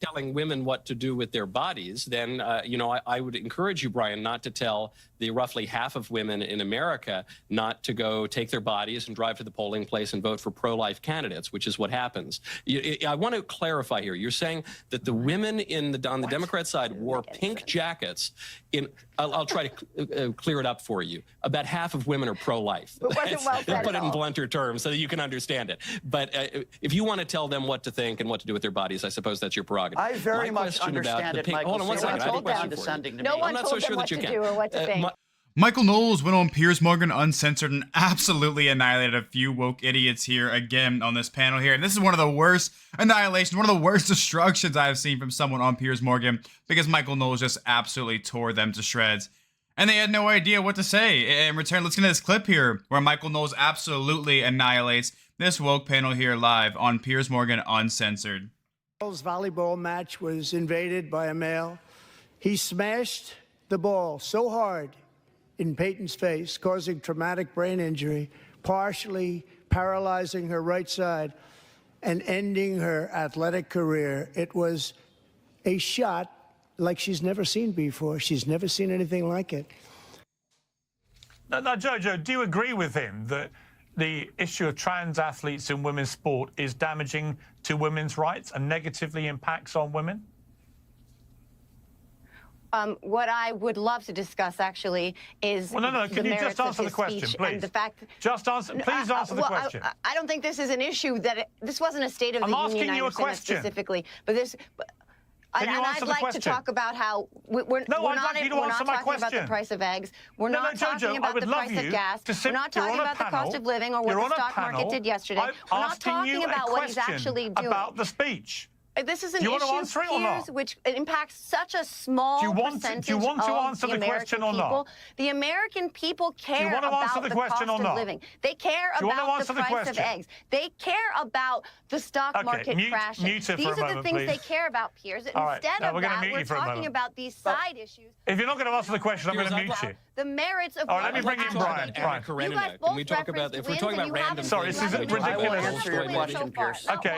telling women what to do with their bodies, then, I would encourage you, Brian, not to tell the roughly half of women in America not to go take their bodies and drive to the polling place and vote for pro-life candidates, which is what happens. I want to clarify here. You're saying that the women on the Democrat side wore pink jackets. I'll try to clear it up for you. About half of women are pro-life. It wasn't well said Put at it in all. blunter terms so that you can understand it. But if you want to tell them what to think and what to do with their bodies, I suppose that's your prerogative. I very much understand it, Michael. Hold on one second. I have a question for you. No one told them what to do or what to think. Michael Knowles went on Piers Morgan Uncensored and absolutely annihilated a few woke idiots here again on this panel here. And this is one of the worst annihilations, one of the worst destructions I have seen from someone on Piers Morgan, because Michael Knowles just absolutely tore them to shreds. And they had no idea what to say. In return, let's get to this clip here where Michael Knowles absolutely annihilates this woke panel here live on Piers Morgan Uncensored. Volleyball match was invaded by a male. He smashed the ball so hard in Peyton's face, causing traumatic brain injury, partially paralyzing her right side and ending her athletic career. It was a shot like she's never seen before. She's never seen anything like it. Now, Jojo, do you agree with him that the issue of trans athletes in women's sport is damaging to women's rights and negatively impacts on women? What I would love to discuss, actually, is no. Can you just answer the question, please? And the fact just answer. Please answer the question. I don't think this is an issue this wasn't a State of the Union. I'm asking you a question specifically, but this. Can you answer the question? I'd like to talk about how we're not talking about the price of eggs. We're not talking about the price of gas. We're not talking about the cost of living or what the stock market did yesterday. We're not talking about what he's actually doing. About the speech. This is an issue, Piers, which impacts such a small percentage of the American people. The American people care about the cost of living. They care about the price of eggs. They care about the stock market crashing. These are the things they care about, Piers. Instead of that, we're talking about these side issues. If you're not going to answer the question, I'm going to mute you. The merits of let me bring in Brian. You guys both we talk about if we're talking about random. Sorry, this is ridiculous. I will answer your question, Piers. Okay.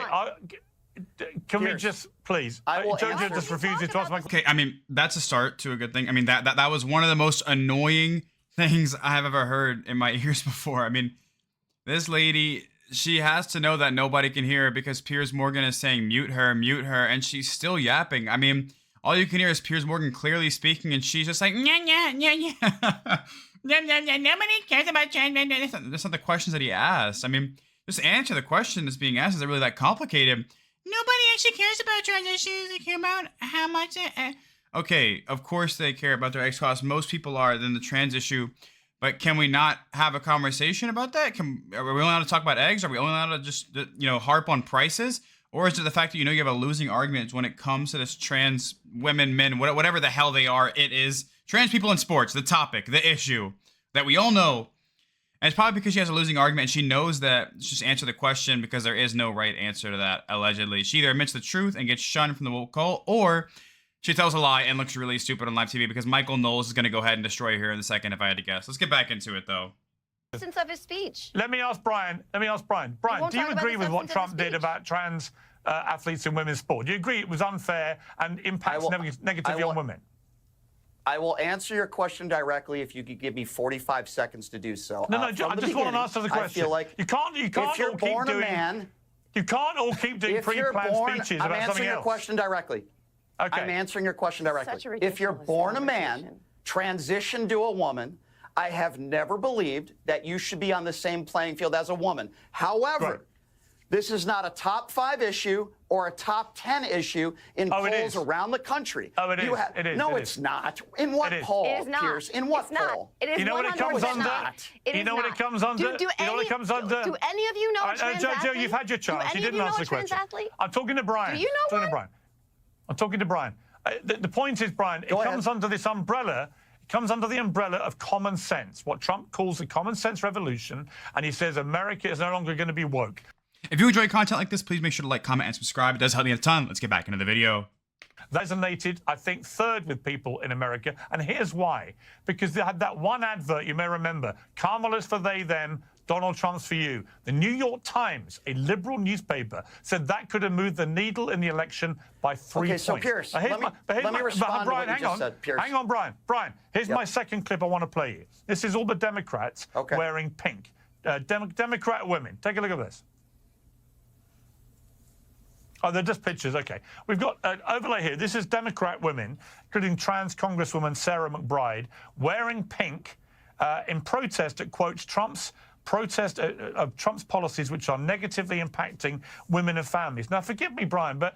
Can we just, please? Jojo just refuses to answer my question. Okay, I mean, that's a start to a good thing. I mean, that was one of the most annoying things I have ever heard in my ears before. I mean, this lady, she has to know that nobody can hear her because Piers Morgan is saying mute her, and she's still yapping. I mean, all you can hear is Piers Morgan clearly speaking, and she's just like, nobody cares about trans. That's not the questions that he asked. I mean, just answer the question that's being asked. Is it really that complicated? Nobody actually cares about trans issues. They care about how much Okay, of course they care about their eggs cost. Most people are than the trans issue. But can we not have a conversation about that? Are we only allowed to talk about eggs? Are we only allowed to just, harp on prices? Or is it the fact that, you have a losing argument when it comes to this trans women, men, whatever the hell they are, it is trans people in sports, the topic, the issue that we all know. And it's probably because she has a losing argument and she knows that just answer the question because there is no right answer to that, allegedly. She either admits the truth and gets shunned from the woke cult, or she tells a lie and looks really stupid on live TV because Michael Knowles is going to go ahead and destroy her in a second if I had to guess. Let's get back into it, though. Essence of his speech. Let me ask Brian. Brian, do you agree with what Trump did about trans athletes in women's sport? Do you agree it was unfair and impacts negatively on women? I will answer your question directly if you could give me 45 seconds to do so. No, I just want to answer the question. I feel like you can't if you're born a man, you can't all keep doing pre-planned speeches about something else. I'm answering your question directly. Okay. I'm answering your question directly. If you're born a man, transition to a woman, I have never believed that you should be on the same playing field as a woman. However, this is not a top 5 issue or a top 10 issue in polls around the country. Oh, it is. No, it's not. In what poll, Piers? In what poll? It is you know what it comes under? You know what it comes under? Do any of you know a trans athlete? Joe, you've had your chance. You didn't answer the question. I'm talking to Brian. Do you know one? I'm talking to Brian. The point is, Brian, it comes under this umbrella. It comes under the umbrella of common sense, what Trump calls the common sense revolution, and he says America is no longer going to be woke. If you enjoy content like this, please make sure to like, comment, and subscribe. It does help me a ton. Let's get back into the video. That resonated, I think, third with people in America, and here's why. Because they had that one advert, you may remember, Kamala's for they, them, Donald Trump's for you. The New York Times, a liberal newspaper, said that could have moved the needle in the election by 3 points. Okay, so Piers, let me respond to what you just said, Piers. Hang on, Brian. Brian, here's my second clip I want to play you. This is all the Democrats wearing pink. Democrat women. Take a look at this. Oh, they're just pictures. Okay. We've got an overlay here. This is Democrat women, including trans Congresswoman Sarah McBride, wearing pink in protest at, quote, Trump's policies which are negatively impacting women and families. Now, forgive me, Brian, but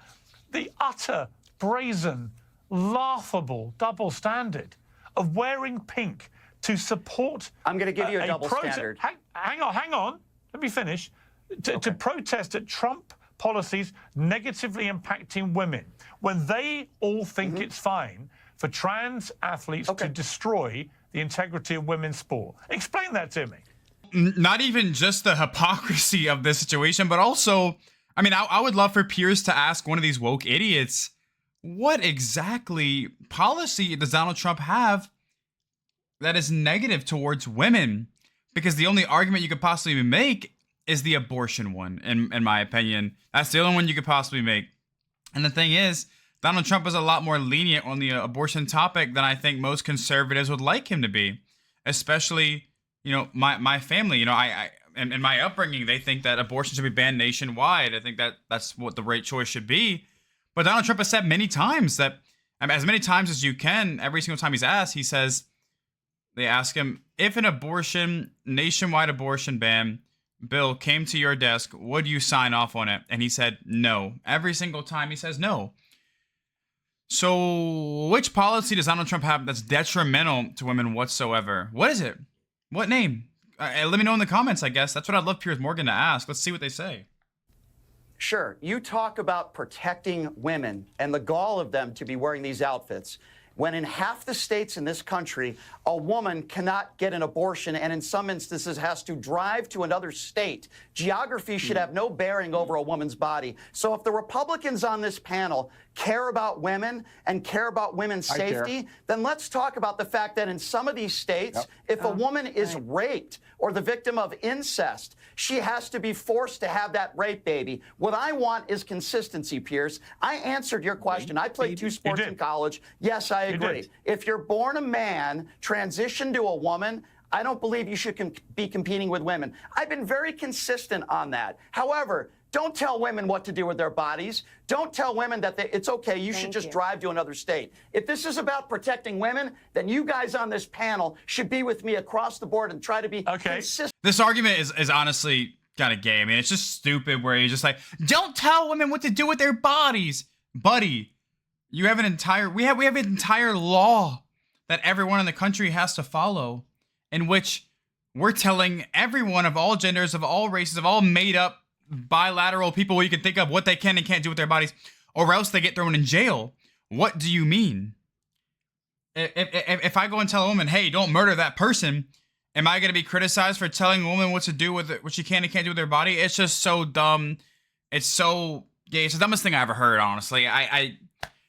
the utter, brazen, laughable double standard of wearing pink to support... I'm going to give you a double standard. Hang on. Let me finish. To protest at Trump policies negatively impacting women, when they all think it's fine for trans athletes to destroy the integrity of women's sport. Explain that to me. Not even just the hypocrisy of this situation, but also, I mean, I would love for Piers to ask one of these woke idiots, what exactly policy does Donald Trump have that is negative towards women? Because the only argument you could possibly make is the abortion one, in my opinion. That's the only one you could possibly make. And the thing is, Donald Trump is a lot more lenient on the abortion topic than I think most conservatives would like him to be. Especially, you know, my family. You know, in my upbringing, they think that abortion should be banned nationwide. I think that that's what the right choice should be. But Donald Trump has said many times that, as many times as you can, every single time he's asked, he says, they ask him, if an nationwide abortion ban bill came to your desk, would you sign off on it? And he said no. Every single time he says no. So which policy does Donald Trump have that's detrimental to women whatsoever? What is it? What name? Let me know in the comments, I guess. That's what I'd love Piers Morgan to ask. Let's see what they say. Sure. You talk about protecting women and the gall of them to be wearing these outfits, when in half the states in this country, a woman cannot get an abortion and in some instances has to drive to another state. Geography should have no bearing over a woman's body. So if the Republicans on this panel care about women and care about women's safety, then let's talk about the fact that in some of these states, if a woman is raped or the victim of incest, she has to be forced to have that rape baby. What I want is consistency, Piers. I answered your question. I played 2 sports in college. Yes, I agree. If you're born a man, transition to a woman, I don't believe you should be competing with women. I've been very consistent on that. However, don't tell women what to do with their bodies. Don't tell women that it's okay, you should just drive to another state. If this is about protecting women, then you guys on this panel should be with me across the board and try to be consistent. This argument is honestly kind of gay. I mean, it's just stupid where you're just like, don't tell women what to do with their bodies. Buddy, you have we have an entire law that everyone in the country has to follow, in which we're telling everyone of all genders, of all races, of all made up bilateral people you can think of what they can and can't do with their bodies, or else they get thrown in jail. What do you mean? If I go and tell a woman, hey, don't murder that person, am I going to be criticized for telling a woman what to do with it, what she can and can't do with their body? It's just so dumb. It's so gay. It's the dumbest thing I ever heard, honestly.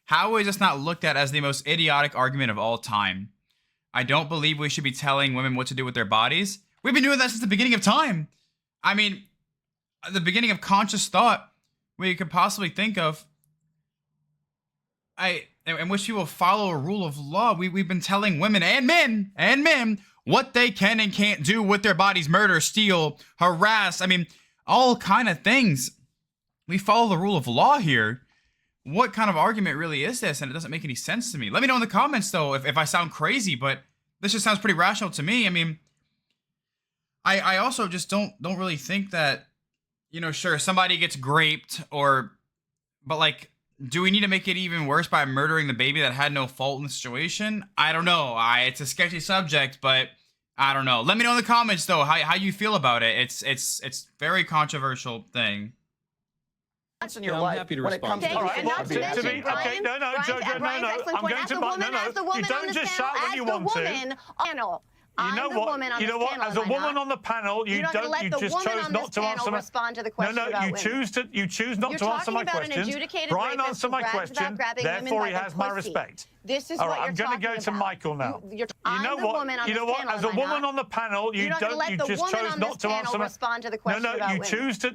How is this not looked at as the most idiotic argument of all time? I don't believe we should be telling women what to do with their bodies. We've been doing that since the beginning of time. I mean, the beginning of conscious thought we could possibly think of. In which people follow a rule of law. We've been telling women and men what they can and can't do with their bodies. Murder, steal, harass. I mean, all kind of things. We follow the rule of law here. What kind of argument really is this? And it doesn't make any sense to me. Let me know in the comments, though, if I sound crazy, but this just sounds pretty rational to me. I mean, I also just don't really think that, you know, sure, somebody gets raped but like, do we need to make it even worse by murdering the baby that had no fault in the situation? I don't know. It's a sketchy subject, but I don't know. Let me know in the comments, though, how you feel about it. It's very controversial thing. In your life, happy to when it respond. comes to All right, well, okay, no, Jojo, no. I'm going to, you don't just shout when you want to. You know what? As a woman on the panel, you just chose not to answer my question. No, you choose not to answer my question. Brian answered my question, therefore he has my respect. This is All what right, you're talking about. I'm going to go to Michael now. I'm the woman on this panel, As a woman on the panel, you just chose not to answer my respond to the question about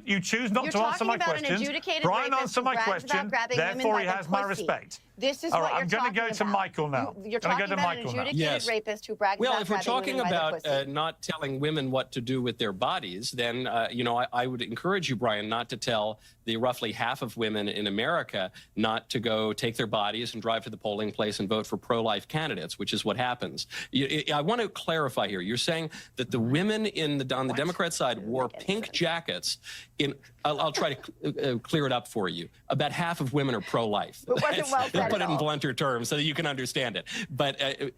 you choose not to answer my question. Brian answered my question, therefore he has my respect. This is all what right, I'm going to go to Michael now. You're talking about an adjudicated rapist who brags well, about if we're talking women by about the pussy. not telling women what to do with their bodies, then I would encourage you, Brian, not to tell the roughly half of women in America not to go take their bodies and drive to the polling place and vote for pro-life candidates, which is what happens. I want to clarify here. You're saying that the women on the Democrat side wore pink jackets. I'll try to clear it up for you. About half of women are pro-life. It wasn't well said Put at it in all. blunter terms so that you can understand it. But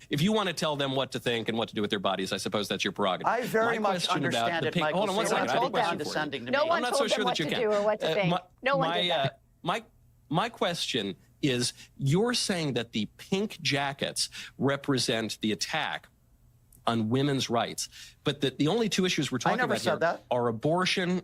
if you want to tell them what to think and what to do with their bodies, I suppose that's your prerogative. I very much understand it, Michael. Hold on one second. I have a question for you. Condescending to No me. one I'm not told so them sure what that you to can. do or what to think. No one did that. My question is, you're saying that the pink jackets represent the attack on women's rights, but that the only two issues we're talking about here are abortion.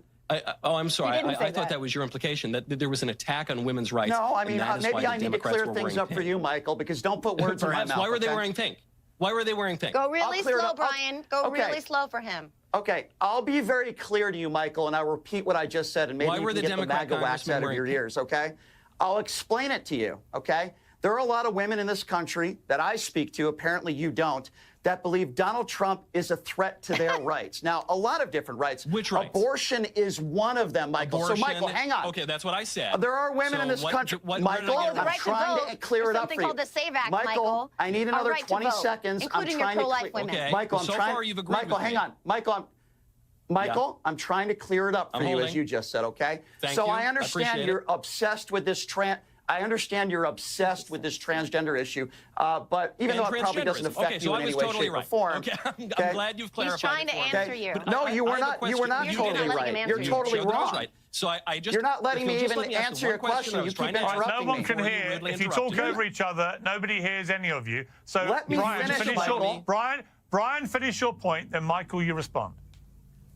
I'm sorry. I thought that was your implication, that there was an attack on women's rights. No, I mean, maybe I need to clear were things up for you, Michael, because don't put words in my mouth. Why were they wearing pink? Why were they wearing pink? Go really slow, Brian. Go really slow for him. Okay, I'll be very clear to you, Michael, and I'll repeat what I just said, and maybe you can get the MAGA wax out of your ears, okay? I'll explain it to you, okay? There are a lot of women in this country that I speak to, apparently you don't, that believe Donald Trump is a threat to their rights. Now, a lot of different rights. Which rights? Abortion is one of them, Michael. Abortion, so, Michael, hang on. Okay, that's what I said. There are women in this country. Michael, I'm trying to clear it up for you. Something called the SAVE Act, Michael. I need another 20 seconds. Including your pro-life women. Okay. Michael, so far you've agreed Michael, with hang me. on. Michael, I'm trying to clear it up for you, as you just said, okay? Thank so you. I understand you're obsessed with this transgender issue, but even though it probably doesn't affect you in any way, shape, or form. Okay, I'm glad you've clarified. He's trying to answer you. No, you were not. You were not totally right. You're totally wrong. So I just you're not letting me even answer your question. You keep interrupting me. No one can hear. If you talk over each other, nobody hears any of you. So let me finish your Brian, finish your point. Then Michael, you respond.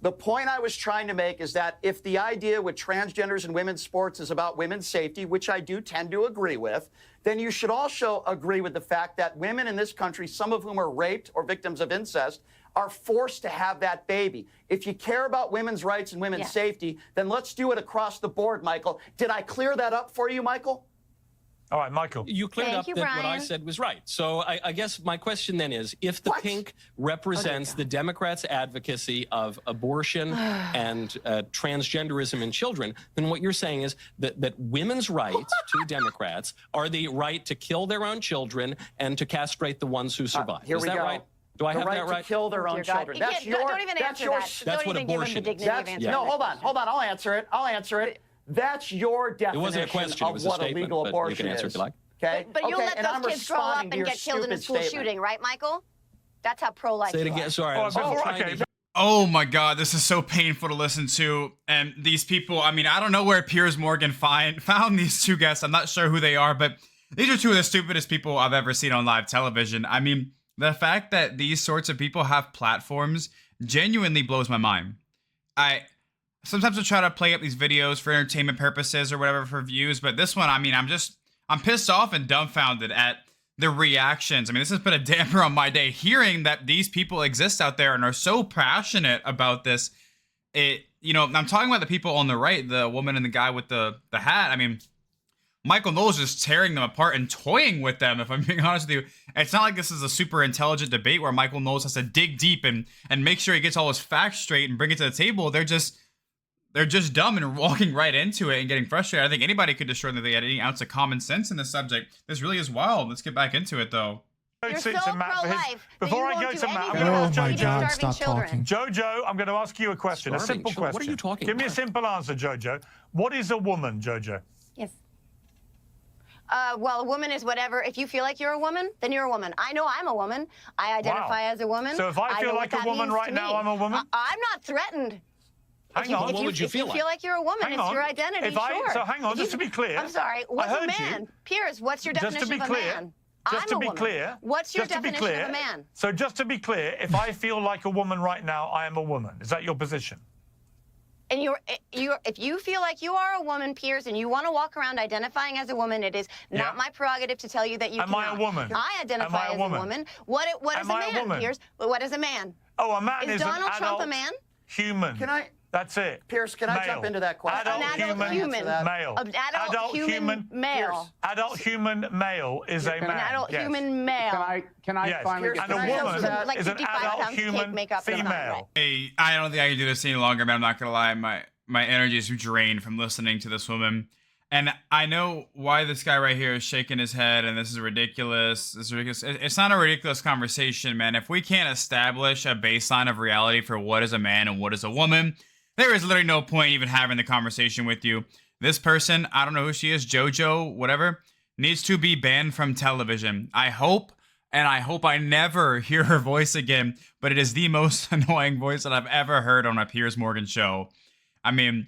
The point I was trying to make is that if the idea with transgenders and women's sports is about women's safety, which I do tend to agree with, then you should also agree with the fact that women in this country, some of whom are raped or victims of incest, are forced to have that baby. If you care about women's rights and women's safety, then let's do it across the board, Michael. Did I clear that up for you, Michael? All right, Michael. You cleared up that what I said was right. So I guess my question then is, if the pink represents the Democrats' advocacy of abortion and transgenderism in children, then what you're saying is that women's rights to Democrats are the right to kill their own children and to castrate the ones who survive. Here is we that go. right? Do I have that right? To kill their own children. That's don't even answer that. That's what abortion is. No, hold on. I'll answer it. That's your definition it wasn't a question, of what a legal abortion you can answer is. If you like. Okay? But you'll let those kids grow up and get killed in a school shooting, right, Michael? That's how pro-life Say it again. Sorry. Oh my God, this is so painful to listen to. And these people, I mean, I don't know where Piers Morgan found these two guests. I'm not sure who they are, but these are two of the stupidest people I've ever seen on live television. I mean, the fact that these sorts of people have platforms genuinely blows my mind. Sometimes I try to play up these videos for entertainment purposes or whatever for views, but this one, I mean, I'm pissed off and dumbfounded at the reactions. I mean, this has put a damper on my day. Hearing that these people exist out there and are so passionate about this, I'm talking about the people on the right, the woman and the guy with the hat. I mean, Michael Knowles is tearing them apart and toying with them, if I'm being honest with you. It's not like this is a super intelligent debate where Michael Knowles has to dig deep and make sure he gets all his facts straight and bring it to the table. They're just dumb and walking right into it and getting frustrated. I think anybody could destroy them if they had any ounce of common sense in this subject. This really is wild. Let's get back into it, though. You're so pro-life. Before I go to Matt, oh my God, stop talking. Jojo, I'm going to ask you a question, a simple question. What are you talking Give about? me a simple answer, Jojo. What is a woman, Jojo? Yes. Well, a woman is whatever. If you feel like you're a woman, then you're a woman. I know I'm a woman. I identify as a woman. So if I feel like a woman right now, I'm a woman? I'm not threatened. Hang on. What would you feel like? If you feel like you're a woman, it's your identity, sure. So hang on, just to be clear. I'm sorry, what's a man? Piers, what's your definition of a man? Just to be clear. What's your definition of a man? So just to be clear, if I feel like a woman right now, I am a woman. Is that your position? and if you feel like you are a woman, Piers, and you want to walk around identifying as a woman, it is not my prerogative to tell you that you cannot. Am I a woman? I identify as a woman. What is a man, Piers? What is a man? Oh, a man is Donald an Trump adult a man? Human. Can I? That's it. Piers, can I jump into that question? Adult human male. Adult human male. Adult human male is a man. An adult human male. Can I finally get and a woman is an adult human female. Hey, I don't think I can do this any longer, man. I'm not gonna lie. My energy is drained from listening to this woman. And I know why this guy right here is shaking his head and this is ridiculous. This is ridiculous. It's not a ridiculous conversation, man. If we can't establish a baseline of reality for what is a man and what is a woman, there is literally no point even having the conversation with you. This person, I don't know who she is, JoJo, whatever, needs to be banned from television. I hope I never hear her voice again, but it is the most annoying voice that I've ever heard on a Piers Morgan show. I mean,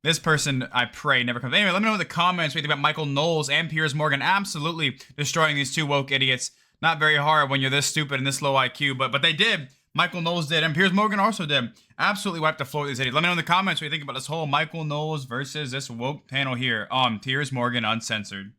this person, I pray, never comes. Anyway, let me know in the comments what you think about Michael Knowles and Piers Morgan absolutely destroying these two woke idiots. Not very hard when you're this stupid and this low IQ, but they did. Michael Knowles did, and Piers Morgan also did. Absolutely wiped the floor with these idiots. Let me know in the comments what you think about this whole Michael Knowles versus this woke panel here on Piers Morgan Uncensored.